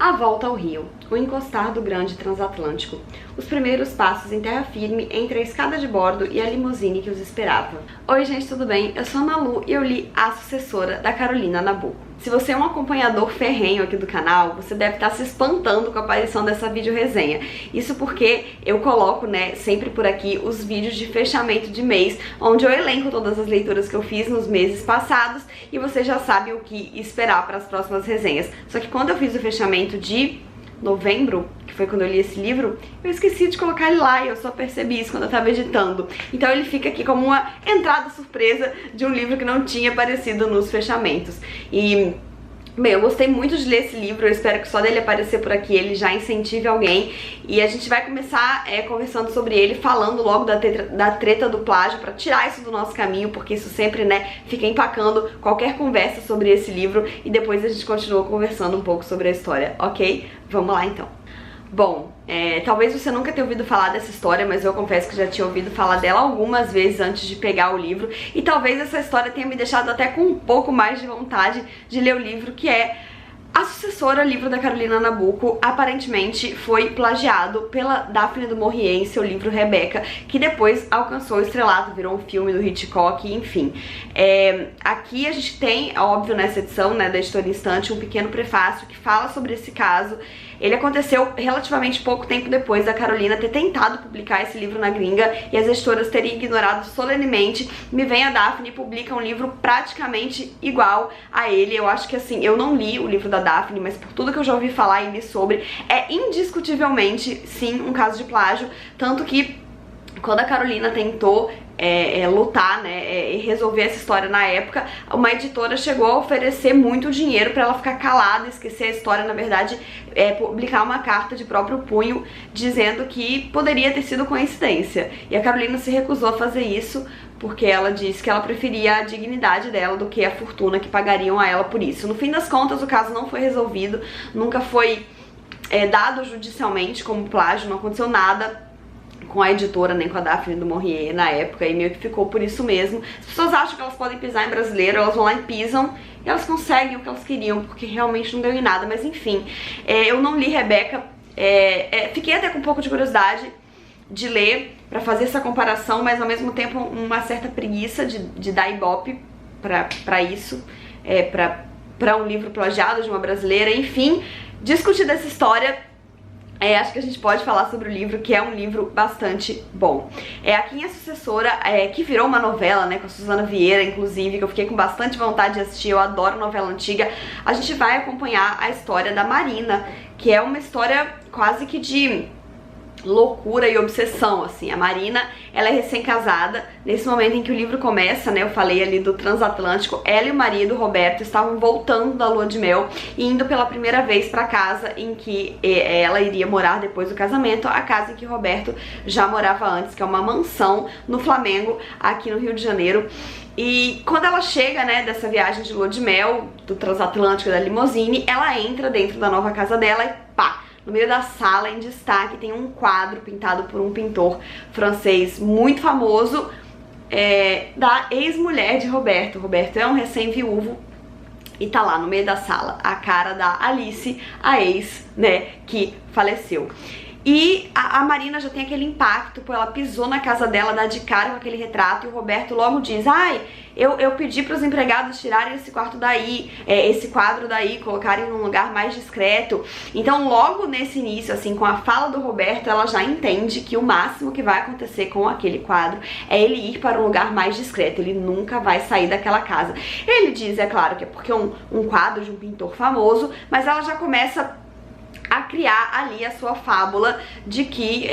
A volta ao Rio, o encostar do grande transatlântico, os primeiros passos em terra firme entre a escada de bordo e a limusine que os esperava. Oi gente, tudo bem? Eu sou a Malu e eu li A Sucessora, da Carolina Nabuco. Se você é um acompanhador ferrenho aqui do canal, você deve estar se espantando com a aparição dessa vídeo-resenha. Isso porque eu coloco, sempre por aqui os vídeos de fechamento de mês, onde eu elenco todas as leituras que eu fiz nos meses passados e você já sabe o que esperar para as próximas resenhas. Só que quando eu fiz o fechamento de novembro, que foi quando eu li esse livro, eu esqueci de colocar ele lá e eu só percebi isso quando eu tava editando. Então ele fica aqui como uma entrada surpresa de um livro que não tinha aparecido nos fechamentos. E bem, eu gostei muito de ler esse livro, eu espero que só dele aparecer por aqui ele já incentive alguém. E a gente vai começar conversando sobre ele, falando logo da treta do plágio, pra tirar isso do nosso caminho, porque isso sempre, fica empacando qualquer conversa sobre esse livro. E depois a gente continua conversando um pouco sobre a história, ok? Vamos lá então. Bom, talvez você nunca tenha ouvido falar dessa história, mas eu confesso que já tinha ouvido falar dela algumas vezes antes de pegar o livro. E talvez essa história tenha me deixado até com um pouco mais de vontade de ler o livro, que é A Sucessora, livro da Carolina Nabuco. Aparentemente foi plagiado pela Daphne du Maurier em seu livro Rebecca, que depois alcançou o estrelato, virou um filme do Hitchcock, enfim. Aqui a gente tem, óbvio, nessa edição da Editora Instante, um pequeno prefácio que fala sobre esse caso. Ele aconteceu relativamente pouco tempo depois da Carolina ter tentado publicar esse livro na gringa e as editoras terem ignorado solenemente. Me vem a Daphne e publica um livro praticamente igual a ele. Eu acho que assim, eu não li o livro da Daphne, mas por tudo que eu já ouvi falar e li sobre, é indiscutivelmente, sim, um caso de plágio. Tanto que quando a Carolina tentou lutar, e resolver essa história na época, uma editora chegou a oferecer muito dinheiro pra ela ficar calada, esquecer a história, na verdade, publicar uma carta de próprio punho dizendo que poderia ter sido coincidência. E a Carolina se recusou a fazer isso porque ela disse que ela preferia a dignidade dela do que a fortuna que pagariam a ela por isso. No fim das contas, o caso não foi resolvido, nunca foi dado judicialmente como plágio, não aconteceu nada com a editora, nem com a Daphne du Maurier na época, e meio que ficou por isso mesmo. As pessoas acham que elas podem pisar em brasileiro, elas vão lá e pisam, e elas conseguem o que elas queriam, porque realmente não deu em nada, mas enfim. Eu não li Rebecca, fiquei até com um pouco de curiosidade de ler, pra fazer essa comparação, mas ao mesmo tempo uma certa preguiça de dar ibope pra isso, pra um livro plagiado de uma brasileira, enfim. Discutir dessa história, acho que a gente pode falar sobre o livro, que é um livro bastante bom. Aqui em A Sucessora, que virou uma novela, com a Suzana Vieira, inclusive, que eu fiquei com bastante vontade de assistir, eu adoro novela antiga. A gente vai acompanhar a história da Marina, que é uma história quase que de loucura e obsessão, assim. A Marina, ela é recém-casada. Nesse momento em que o livro começa, eu falei ali do transatlântico, ela e o marido, Roberto, estavam voltando da lua de mel e indo pela primeira vez pra casa em que ela iria morar depois do casamento, a casa em que Roberto já morava antes, que é uma mansão no Flamengo, aqui no Rio de Janeiro. E quando ela chega, dessa viagem de lua de mel, do transatlântico, da limusine, ela entra dentro da nova casa dela e pá! No meio da sala, em destaque, tem um quadro pintado por um pintor francês muito famoso, da ex-mulher de Roberto. Roberto é um recém-viúvo e tá lá no meio da sala a cara da Alice, a ex, que faleceu. E a Marina já tem aquele impacto, pô, ela pisou na casa dela, dá de cara com aquele retrato, e o Roberto logo diz: ai, eu pedi para os empregados tirarem esse quarto daí, esse quadro daí, colocarem num lugar mais discreto. Então logo nesse início, assim, com a fala do Roberto, ela já entende que o máximo que vai acontecer com aquele quadro é ele ir para um lugar mais discreto, ele nunca vai sair daquela casa. Ele diz, é claro, que é porque é um quadro de um pintor famoso, mas ela já começa a criar ali a sua fábula de que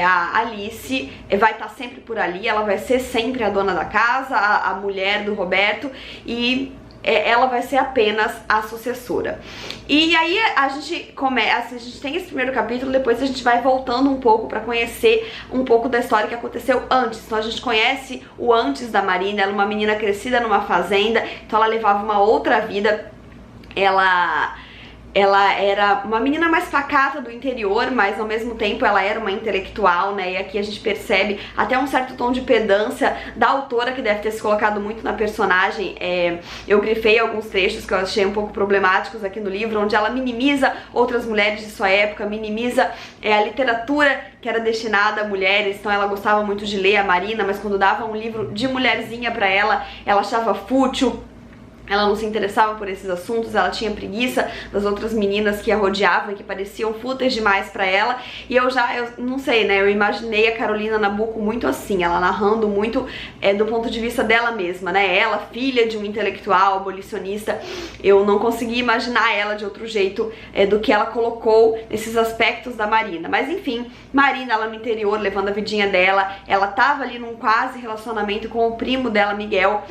a Alice vai estar sempre por ali, ela vai ser sempre a dona da casa, a mulher do Roberto, e ela vai ser apenas a sucessora. E aí a gente começa, a gente tem esse primeiro capítulo, depois a gente vai voltando um pouco pra conhecer um pouco da história que aconteceu antes. Então a gente conhece o antes da Marina, ela é uma menina crescida numa fazenda, então ela levava uma outra vida, ela ela era uma menina mais pacata do interior, mas ao mesmo tempo ela era uma intelectual, né? E aqui a gente percebe até um certo tom de pedância da autora, que deve ter se colocado muito na personagem. Eu grifei alguns trechos que eu achei um pouco problemáticos aqui no livro, onde ela minimiza outras mulheres de sua época, minimiza a literatura que era destinada a mulheres. Então ela gostava muito de ler a Marina, mas quando dava um livro de mulherzinha pra ela, ela achava fútil. Ela não se interessava por esses assuntos, ela tinha preguiça das outras meninas que a rodeavam e que pareciam fúteis demais pra ela. E eu não sei, né, eu imaginei a Carolina Nabuco muito assim, ela narrando muito do ponto de vista dela mesma, né, ela, filha de um intelectual, abolicionista. Eu não consegui imaginar ela de outro jeito do que ela colocou nesses aspectos da Marina. Mas enfim, Marina, ela no interior, levando a vidinha dela, ela tava ali num quase relacionamento com o primo dela, Miguel,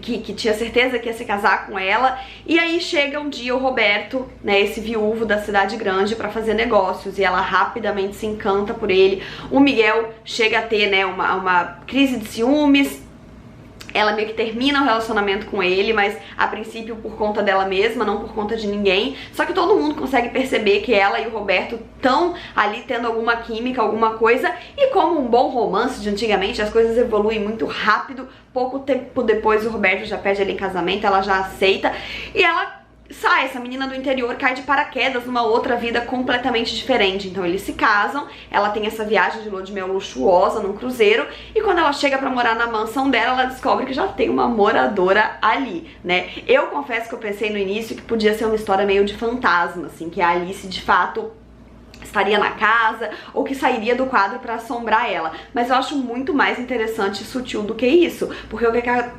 que tinha certeza que ia se casar com ela. E aí chega um dia o Roberto, né, esse viúvo da cidade grande, pra fazer negócios, e ela rapidamente se encanta por ele. O Miguel chega a ter, né, uma crise de ciúmes. Ela meio que termina o relacionamento com ele, mas a princípio por conta dela mesma, não por conta de ninguém. Só que todo mundo consegue perceber que ela e o Roberto estão ali tendo alguma química, alguma coisa. E como um bom romance de antigamente, as coisas evoluem muito rápido. Pouco tempo depois o Roberto já pede ela em casamento, ela já aceita. E ela sai, essa menina do interior cai de paraquedas numa outra vida completamente diferente. Então eles se casam, ela tem essa viagem de lua de mel luxuosa num cruzeiro, e quando ela chega pra morar na mansão dela, ela descobre que já tem uma moradora ali, né? Eu confesso que eu pensei no início que podia ser uma história meio de fantasma, assim, que a Alice de fato estaria na casa, ou que sairia do quadro pra assombrar ela. Mas eu acho muito mais interessante e sutil do que isso, porque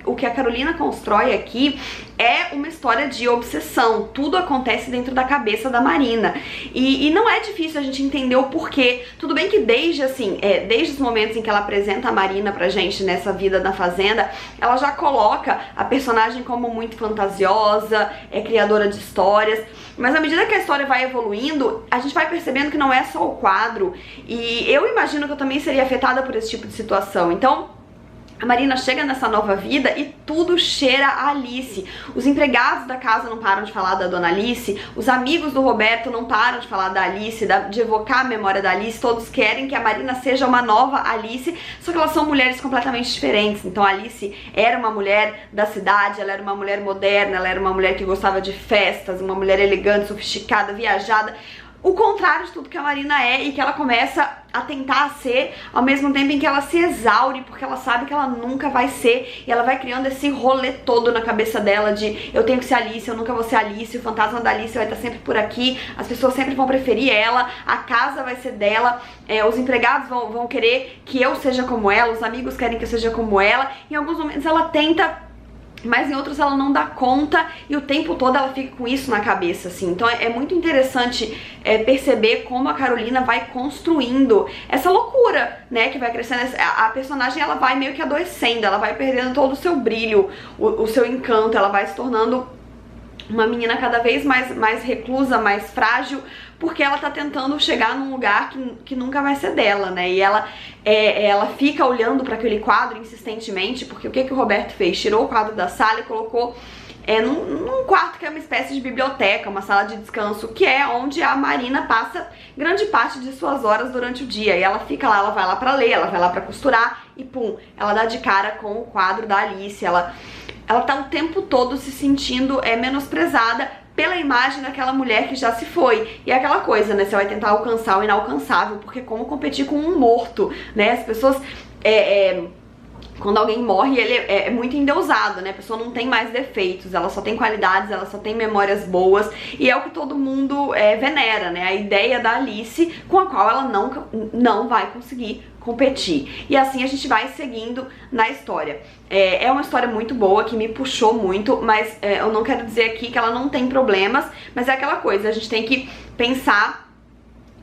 o que a Carolina constrói aqui é uma história de obsessão. Tudo acontece dentro da cabeça da Marina. E não é difícil a gente entender o porquê. Tudo bem que desde os momentos em que ela apresenta a Marina pra gente nessa vida na fazenda, ela já coloca a personagem como muito fantasiosa, criadora de histórias. Mas à medida que a história vai evoluindo, a gente vai percebendo que não é só o quadro. E eu imagino que eu também seria afetada por esse tipo de situação. Então a Marina chega nessa nova vida e tudo cheira a Alice. Os empregados da casa não param de falar da dona Alice, os amigos do Roberto não param de falar da Alice, de evocar a memória da Alice. Todos querem que a Marina seja uma nova Alice, só que elas são mulheres completamente diferentes. Então a Alice era uma mulher da cidade, ela era uma mulher moderna, ela era uma mulher que gostava de festas, uma mulher elegante, sofisticada, viajada. O contrário de tudo que a Marina é e que ela começa a tentar ser, ao mesmo tempo em que ela se exaure, porque ela sabe que ela nunca vai ser, e ela vai criando esse rolê todo na cabeça dela de eu tenho que ser Alice, eu nunca vou ser Alice, o fantasma da Alice vai estar sempre por aqui, as pessoas sempre vão preferir ela, a casa vai ser dela, os empregados vão querer que eu seja como ela, os amigos querem que eu seja como ela. Em alguns momentos ela tenta, mas em outros ela não dá conta, e o tempo todo ela fica com isso na cabeça, assim. Então é muito interessante perceber como a Carolina vai construindo essa loucura, né, que vai crescendo. A personagem, ela vai meio que adoecendo, ela vai perdendo todo o seu brilho, o seu encanto, ela vai se tornando uma menina cada vez mais reclusa, mais frágil, porque ela tá tentando chegar num lugar que nunca vai ser dela, né? E ela fica olhando para aquele quadro insistentemente, porque o que o Roberto fez? Tirou o quadro da sala e colocou num quarto que é uma espécie de biblioteca, uma sala de descanso, que é onde a Marina passa grande parte de suas horas durante o dia. E ela fica lá, ela vai lá pra ler, ela vai lá pra costurar, e pum, ela dá de cara com o quadro da Alice. Ela tá o tempo todo se sentindo menosprezada pela imagem daquela mulher que já se foi. E é aquela coisa, né, você vai tentar alcançar o inalcançável, porque como competir com um morto, né? As pessoas, quando alguém morre, ele é muito endeusado, né? A pessoa não tem mais defeitos, ela só tem qualidades, ela só tem memórias boas, e é o que todo mundo venera, né? A ideia da Alice, com a qual ela não vai conseguir competir. E assim a gente vai seguindo na história. É uma história muito boa, que me puxou muito, mas eu não quero dizer aqui que ela não tem problemas, mas é aquela coisa, a gente tem que pensar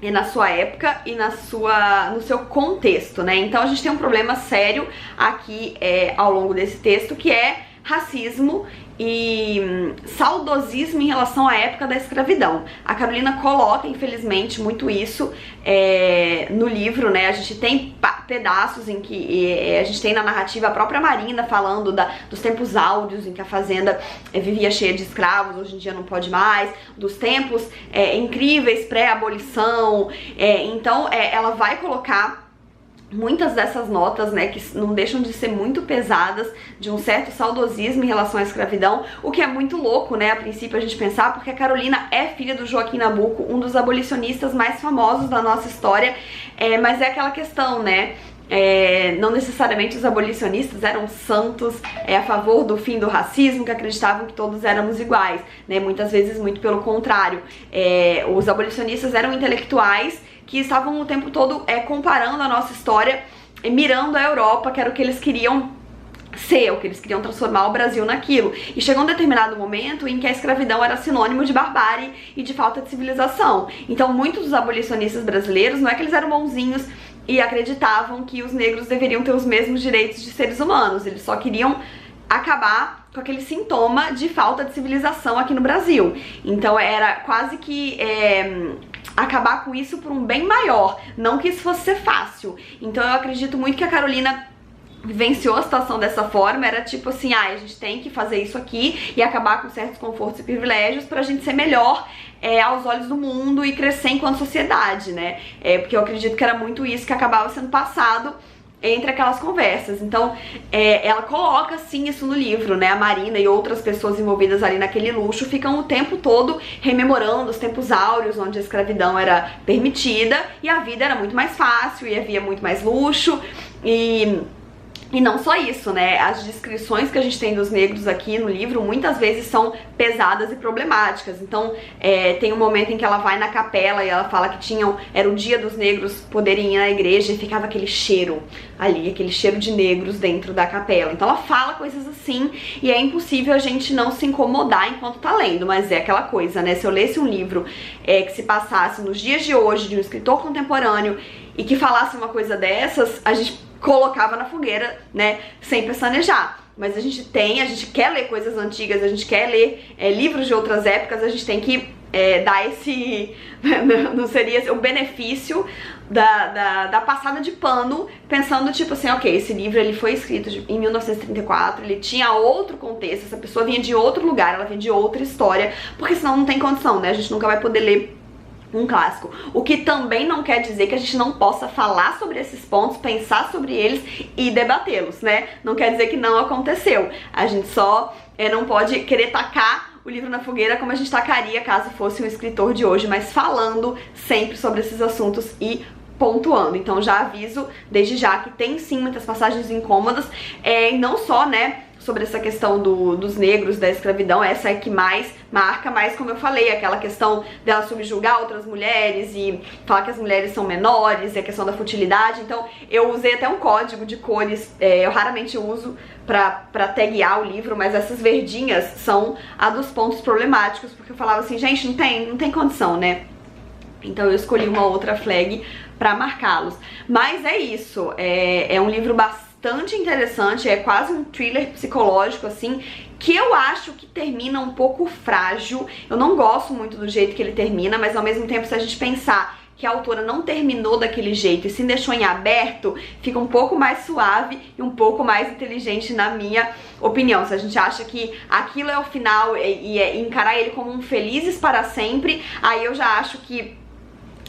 na sua época e no seu contexto, né? Então a gente tem um problema sério aqui ao longo desse texto, que é racismo e saudosismo em relação à época da escravidão. A Carolina coloca, infelizmente, muito isso no livro, né? A gente tem pedaços em que a gente tem na narrativa a própria Marina falando dos tempos áureos em que a fazenda vivia cheia de escravos, hoje em dia não pode mais, dos tempos incríveis pré-abolição. Então ela vai colocar muitas dessas notas, né, que não deixam de ser muito pesadas, de um certo saudosismo em relação à escravidão, o que é muito louco, né, a princípio a gente pensar, porque a Carolina é filha do Joaquim Nabuco, um dos abolicionistas mais famosos da nossa história, mas é aquela questão, né, não necessariamente os abolicionistas eram santos a favor do fim do racismo, que acreditavam que todos éramos iguais, né, muitas vezes muito pelo contrário. Os abolicionistas eram intelectuais que estavam o tempo todo comparando a nossa história, mirando a Europa, que era o que eles queriam ser, o que eles queriam transformar o Brasil naquilo. E chegou um determinado momento em que a escravidão era sinônimo de barbárie e de falta de civilização. Então muitos dos abolicionistas brasileiros, não é que eles eram bonzinhos e acreditavam que os negros deveriam ter os mesmos direitos de seres humanos, eles só queriam acabar com aquele sintoma de falta de civilização aqui no Brasil. Então era quase que acabar com isso por um bem maior, não que isso fosse ser fácil. Então eu acredito muito que a Carolina vivenciou a situação dessa forma, era tipo assim, a gente tem que fazer isso aqui e acabar com certos confortos e privilégios pra gente ser melhor aos olhos do mundo e crescer enquanto sociedade, né? Porque eu acredito que era muito isso que acabava sendo passado entre aquelas conversas. Então ela coloca sim isso no livro, né? A Marina e outras pessoas envolvidas ali naquele luxo ficam o tempo todo rememorando os tempos áureos onde a escravidão era permitida e a vida era muito mais fácil e havia muito mais luxo. E não só isso, né? As descrições que a gente tem dos negros aqui no livro muitas vezes são pesadas e problemáticas. Então tem um momento em que ela vai na capela e ela fala que era o dia dos negros poderem ir na igreja e ficava aquele cheiro ali, aquele cheiro de negros dentro da capela. Então ela fala coisas assim e é impossível a gente não se incomodar enquanto tá lendo, mas é aquela coisa, né? Se eu lesse um livro que se passasse nos dias de hoje de um escritor contemporâneo e que falasse uma coisa dessas, a gente colocava na fogueira, né, sem pestanejar. Mas a gente quer ler coisas antigas, a gente quer ler livros de outras épocas, a gente tem que dar esse, não seria o benefício da passada de pano, pensando tipo assim, ok, esse livro ele foi escrito em 1934, ele tinha outro contexto, essa pessoa vinha de outro lugar, ela vinha de outra história, porque senão não tem condição, né, a gente nunca vai poder ler um clássico. O que também não quer dizer que a gente não possa falar sobre esses pontos, pensar sobre eles e debatê-los, né? Não quer dizer que não aconteceu. A gente só não pode querer tacar o livro na fogueira como a gente tacaria caso fosse um escritor de hoje, mas falando sempre sobre esses assuntos e pontuando. Então já aviso desde já que tem sim muitas passagens incômodas, e não só, né, sobre essa questão dos negros, da escravidão, essa é que mais marca, mas como eu falei, aquela questão dela subjugar outras mulheres e falar que as mulheres são menores, e a questão da futilidade. Então eu usei até um código de cores, eu raramente uso pra taguear o livro, mas essas verdinhas são a dos pontos problemáticos, porque eu falava assim, gente, não tem condição, né? Então eu escolhi uma outra flag pra marcá-los. Mas é isso, é um livro bastante interessante, é quase um thriller psicológico, assim, que eu acho que termina um pouco frágil. Eu não gosto muito do jeito que ele termina, mas ao mesmo tempo, se a gente pensar que a autora não terminou daquele jeito e se deixou em aberto, fica um pouco mais suave e um pouco mais inteligente, na minha opinião. Se a gente acha que aquilo é o final e encarar ele como um felizes para sempre, aí eu já acho que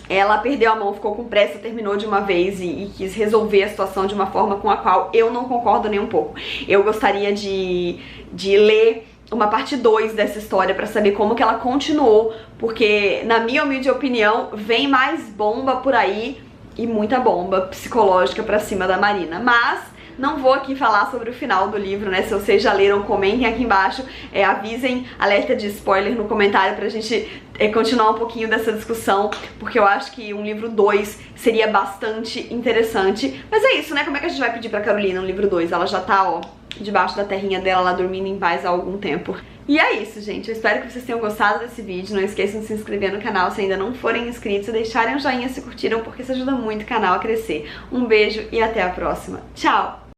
ela perdeu a mão, ficou com pressa, terminou de uma vez e quis resolver a situação de uma forma com a qual eu não concordo nem um pouco. Eu gostaria de ler uma parte 2 dessa história pra saber como que ela continuou, porque, na minha humilde opinião, vem mais bomba por aí e muita bomba psicológica pra cima da Marina. Mas não vou aqui falar sobre o final do livro, né? Se vocês já leram, comentem aqui embaixo, avisem, alerta de spoiler no comentário pra gente continuar um pouquinho dessa discussão, porque eu acho que um livro 2 seria bastante interessante. Mas é isso, né? Como é que a gente vai pedir pra Carolina um livro 2? Ela já tá, ó, debaixo da terrinha dela, lá dormindo em paz há algum tempo. E é isso, gente. Eu espero que vocês tenham gostado desse vídeo. Não esqueçam de se inscrever no canal se ainda não forem inscritos e deixarem um joinha se curtiram, porque isso ajuda muito o canal a crescer. Um beijo e até a próxima. Tchau!